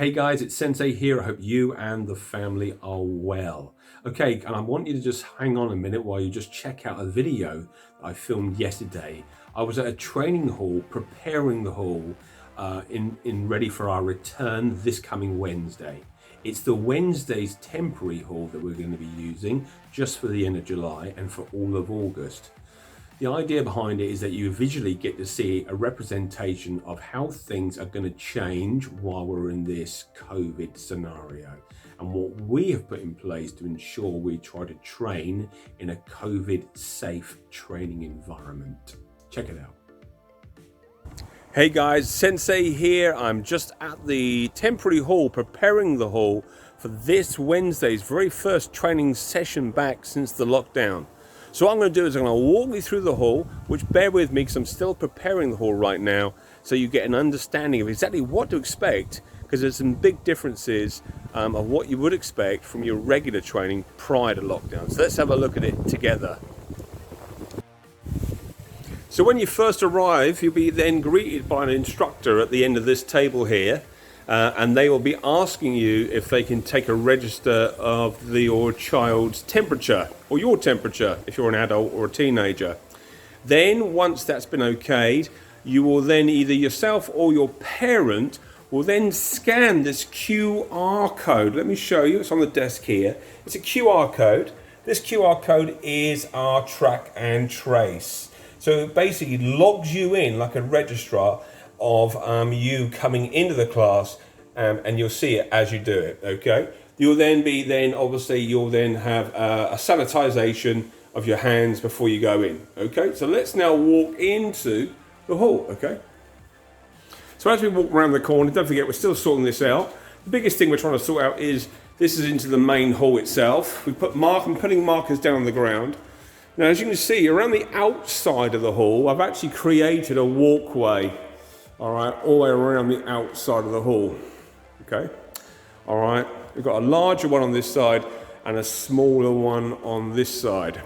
Hey guys, it's Sensei here. I hope you and the family are well. Okay, and I want you to just hang on a minute while you just check out a video that I filmed yesterday. I was at a training hall preparing the hall in ready for our return this coming Wednesday. It's the Wednesday's temporary hall that we're going to be using just for the end of July and for all of August. The idea behind it is that you visually get to see a representation of how things are going to change while we're in this COVID scenario and what we have put in place to ensure we try to train in a COVID safe training environment. Check it out. Hey guys, Sensei here. I'm just at the temporary hall preparing the hall for this Wednesday's very first training session back since the lockdown. So what I'm going to do is I'm going to walk you through the hall, which bear with me because I'm still preparing the hall right now, so you get an understanding of exactly what to expect, because there's some big differences of what you would expect from your regular training prior to lockdown. So let's have a look at it together. So when you first arrive, you'll be then greeted by an instructor at the end of this table here. And they will be asking you if they can take a register of your child's temperature, or your temperature if you're an adult or a teenager. Then once that's been okayed, you will then either yourself or your parent will then scan this QR code. Let me show you, it's on the desk here. It's a QR code. This QR code is our track and trace. So it basically logs you in like a registrar of you coming into the class, and you'll see it as you do it. Okay, you'll then have a sanitization of your hands before you go in. Okay, so let's now walk into the hall. Okay, so as we walk around the corner, don't forget we're still sorting this out. The biggest thing we're trying to sort out is this is into the main hall itself. I'm putting markers down on the ground. Now, as you can see, around the outside of the hall, I've actually created a walkway. All right, all the way around the outside of the hall. Okay, all right, we've got a larger one on this side and a smaller one on this side.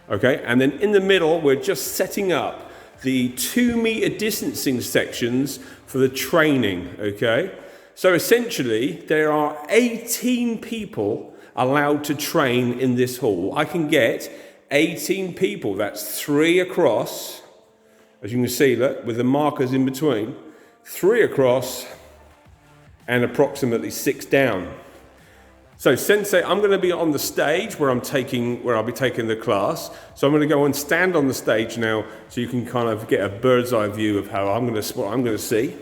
Okay, and then in the middle, we're just setting up the 2-meter distancing sections for the training. Okay, so essentially, there are 18 people allowed to train in this hall. I can get 18 people, that's 3 across. As you can see, look, with the markers in between, 3 across and approximately 6 down. So Sensei, I'm going to be on the stage where I'll be taking the class. So I'm going to go and stand on the stage now, so you can kind of get a bird's eye view of what I'm going to see.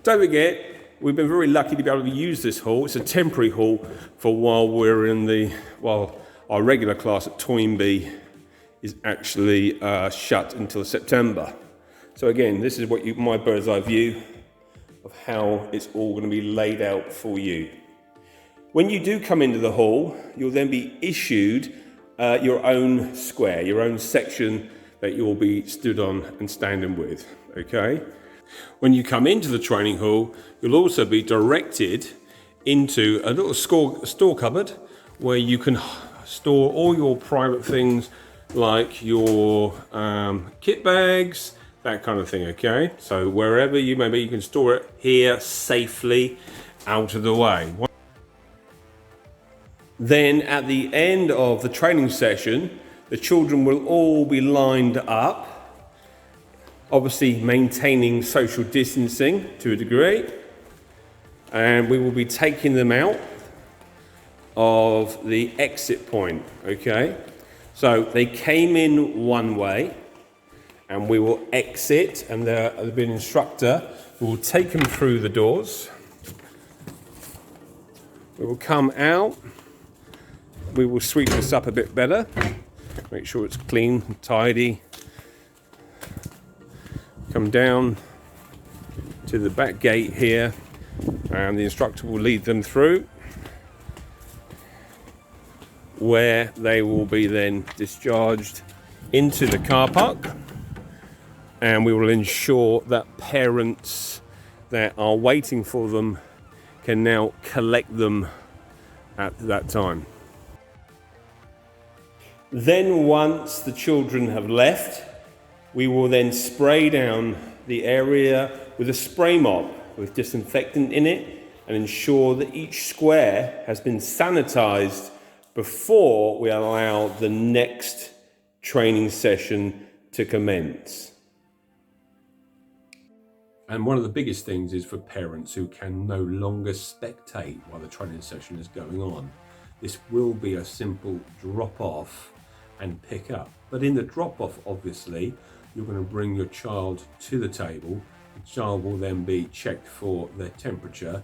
Don't forget, we've been very lucky to be able to use this hall. It's a temporary hall for while our regular class at Toynbee is actually shut until September. So again, this is my bird's eye view of how it's all going to be laid out for you. When you do come into the hall, you'll then be issued your own square, your own section that you'll be stood on and standing with, okay? When you come into the training hall, you'll also be directed into a little store cupboard where you can store all your private things, like your kit bags, that kind of thing, okay? So wherever you may be, you can store it here safely out of the way. Then at the end of the training session, the children will all be lined up, obviously maintaining social distancing to a degree, and we will be taking them out of the exit point, okay? So they came in one way, and we will exit, and there'll be an instructor who will take them through the doors. We will come out, we will sweep this up a bit better, make sure it's clean and tidy. Come down to the back gate here, and the instructor will lead them through, where they will be then discharged into the car park, and we will ensure that parents that are waiting for them can now collect them at that time. Then once the children have left, we will then spray down the area with a spray mop with disinfectant in it and ensure that each square has been sanitized before we allow the next training session to commence. And one of the biggest things is for parents who can no longer spectate while the training session is going on. This will be a simple drop off and pick up. But in the drop off, obviously, you're going to bring your child to the table. The child will then be checked for their temperature.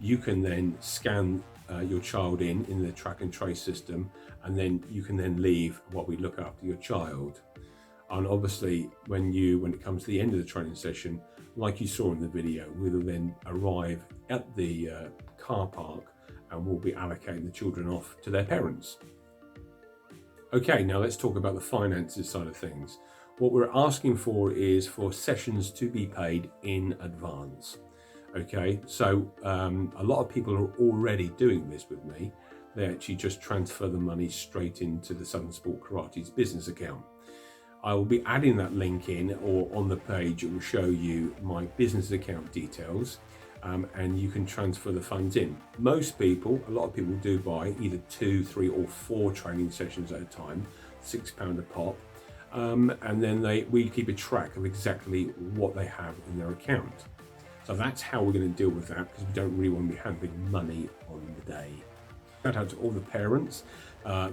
You can then scan your child in the track and trace system, and then you can then leave while we look after your child. And obviously, when it comes to the end of the training session, like you saw in the video, we'll then arrive at the car park and we'll be allocating the children off to their parents. Okay, now let's talk about the finances side of things. What we're asking for is for sessions to be paid in advance. Okay, so a lot of people are already doing this with me. They actually just transfer the money straight into the Southern Sport Karate's business account. I will be adding that link in, or on the page it will show you my business account details, and you can transfer the funds in. Most people, a lot of people do buy either 2, 3 or 4 training sessions at a time, £6 a pop, and then we keep a track of exactly what they have in their account. So that's how we're going to deal with that, because we don't really want to be handling money on the day. Shout out to all the parents.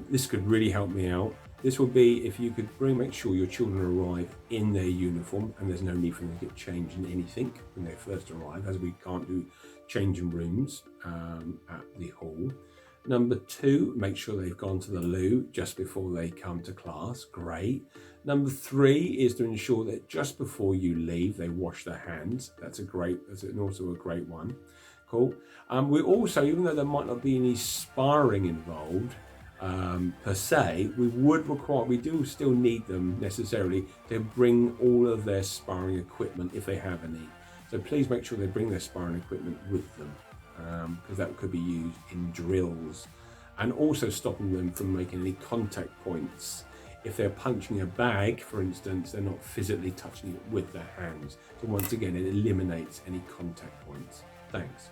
This could really help me out. This will be if you could make sure your children arrive in their uniform, and there's no need for them to get changed in anything when they first arrive, as we can't do changing rooms at the hall. Number 2, make sure they've gone to the loo just before they come to class. Great. Number 3 is to ensure that just before you leave, they wash their hands. That's also a great one. Cool. We also, even though there might not be any sparring involved per se, we do still need them necessarily to bring all of their sparring equipment if they have any. So please make sure they bring their sparring equipment with them, because that could be used in drills, and also stopping them from making any contact points. If they're punching a bag, for instance, they're not physically touching it with their hands. So once again, it eliminates any contact points. Thanks.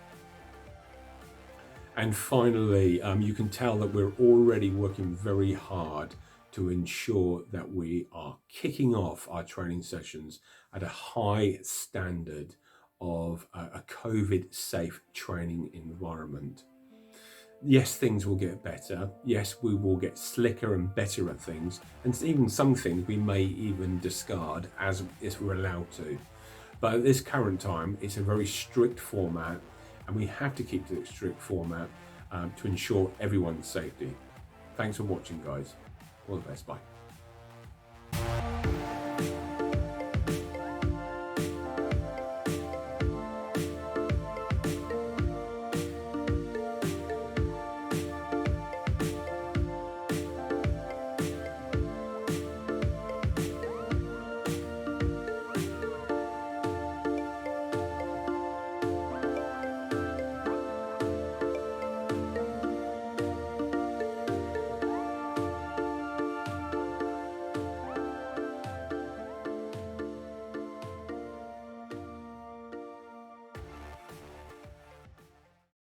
And finally, you can tell that we're already working very hard to ensure that we are kicking off our training sessions at a high standard of a COVID-safe training environment. Yes, things will get better. Yes, we will get slicker and better at things. And even some things we may even discard as if we're allowed to. But at this current time, it's a very strict format, and we have to keep to the strict format to ensure everyone's safety. Thanks for watching, guys. All the best. Bye.